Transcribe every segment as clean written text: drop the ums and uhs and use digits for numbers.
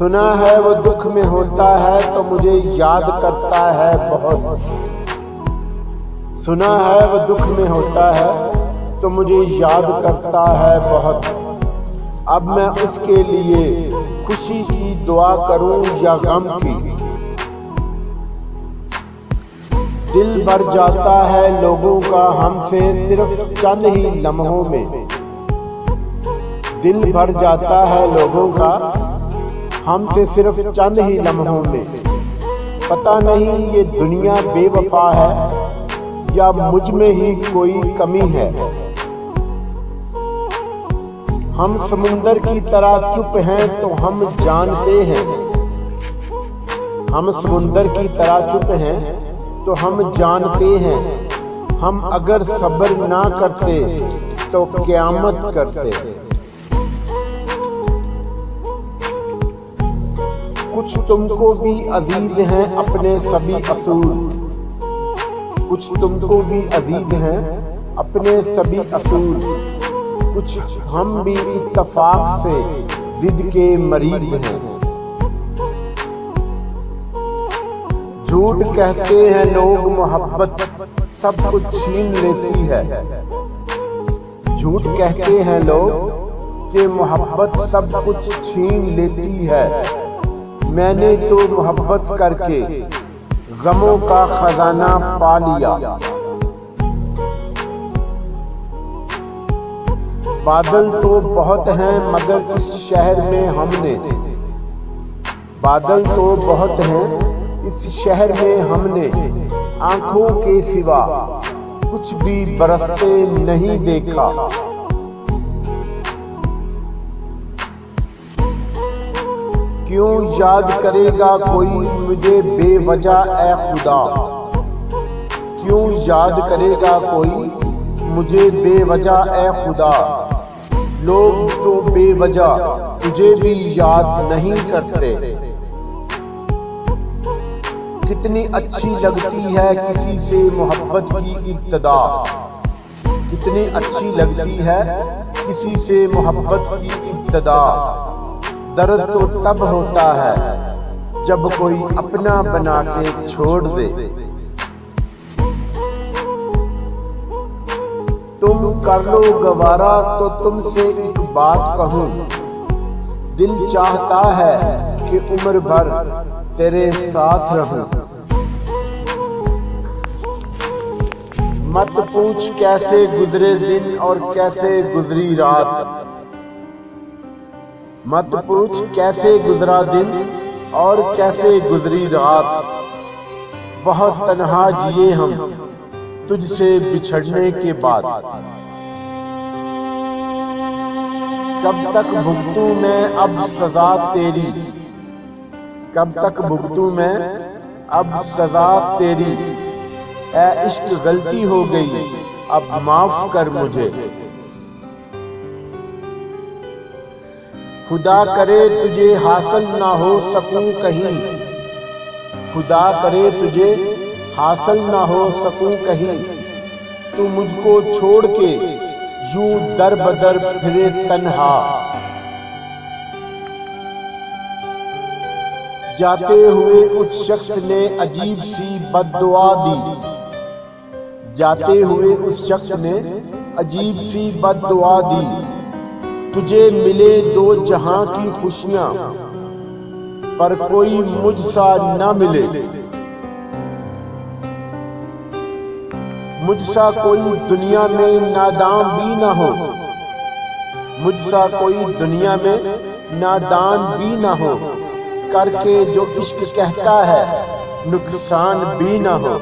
सुना है वो दुख में होता है तो मुझे याद करता है बहुत। सुना है वो दुख में होता है तो मुझे याद करता है बहुत। अब मैं उसके लिए खुशी की दुआ करूं या गम की। दिल भर जाता है लोगों का हमसे सिर्फ चंद ही लम्हों में। दिल भर जाता है लोगों का हमसे सिर्फ चंद ही लम्हों में। पता नहीं ये दुनिया बेवफा है या मुझ में ही कोई कमी है। हम समुंदर की तरह चुप हैं तो हम जानते हैं। हम समुंदर की तरह चुप हैं तो हम जानते हैं। हम अगर सब्र ना करते तो क़यामत करते। कुछ तुमको भी अजीज हैं अपने सभी असूल। कुछ तुमको भी अजीज हैं अपने सभी असूल। कुछ हम भी इत्तफाक से जिद के मरीज हैं। झूठ कहते हैं लोग मोहब्बत सब कुछ छीन लेती है। झूठ कहते हैं लोग कि मोहब्बत सब कुछ छीन लेती है। मैंने तो मोहब्बत करके गमों का खजाना पा लिया। बादल तो बहुत हैं मगर इस शहर में हमने। बादल तो बहुत हैं इस शहर में हमने। आंखों के सिवा कुछ भी बरसते नहीं देखा। क्यों याद करेगा कोई मुझे बेवजह ए खुदा। क्यों याद करेगा कोई मुझे बेवजह ए खुदा। लोग तो बेवजह तुझे भी याद नहीं करते। कितनी अच्छी लगती है किसी से मोहब्बत की इब्तिदा। कितनी अच्छी लगती है किसी से मोहब्बत की इब्तिदा। दर्द तो तब होता है जब कोई अपना बना के छोड़ दे। तुम कर लो गवारा तो तुमसे एक बात कहूं। दिल चाहता है कि उम्र भर तेरे साथ रहूं। मत पूछ कैसे गुजरे दिन और कैसे गुजरी रात। मत पूछ कैसे गुजरा दिन और कैसे गुजरी रात। बहुत तन्हा जिए हम तुझसे बिछड़ने के बाद। कब तक भुगतूं मैं अब सजा तेरी। कब तक भुगतूं मैं अब सजा तेरी। ऐ इश्क गलती हो गई अब माफ कर मुझे। खुदा करे तुझे हासिल ना हो सकूं कहीं। खुदा करे तुझे हासिल ना हो सकूं कहीं। तू मुझको छोड़ के यूं दर बदर फिरे तन्हा। जाते हुए उस शख्स ने अजीब सी बद्दुआ दी। जाते हुए उस शख्स ने अजीब सी बद्दुआ दी। तुझे मिले दो जहां की खुशियां पर कोई मुझसा न मिले। मुझसा कोई दुनिया में नादान भी न हो। मुझसा कोई दुनिया में नादान भी न हो। करके जो इश्क कहता है नुकसान भी न हो।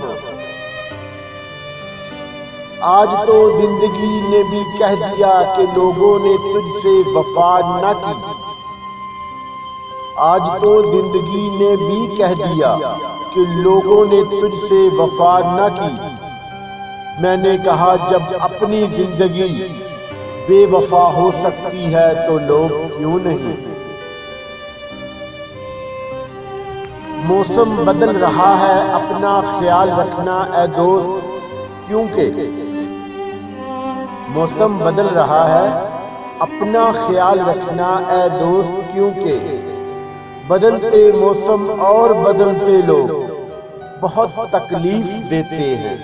आज तो जिंदगी ने भी कह दिया कि लोगों ने तुझसे वफा न की। आज तो जिंदगी ने भी कह दिया कि लोगों ने तुझसे वफा न की। मैंने कहा जब अपनी जिंदगी बेवफा हो सकती है तो लोग क्यों नहीं। मौसम बदल रहा है अपना ख्याल रखना ए दोस्त। क्योंकि मौसम बदल रहा है अपना ख्याल रखना ए दोस्त। क्योंकि बदलते मौसम और बदलते लोग बहुत तकलीफ देते हैं।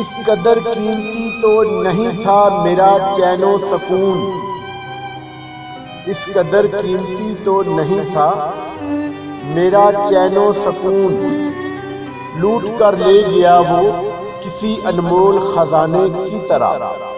इस कदर कीमती तो नहीं था मेरा चैनो सुकून, इस कदर कीमती तो नहीं था मेरा चैनो सुकून। लूट कर ले गया वो किसी अनमोल खजाने की तरह।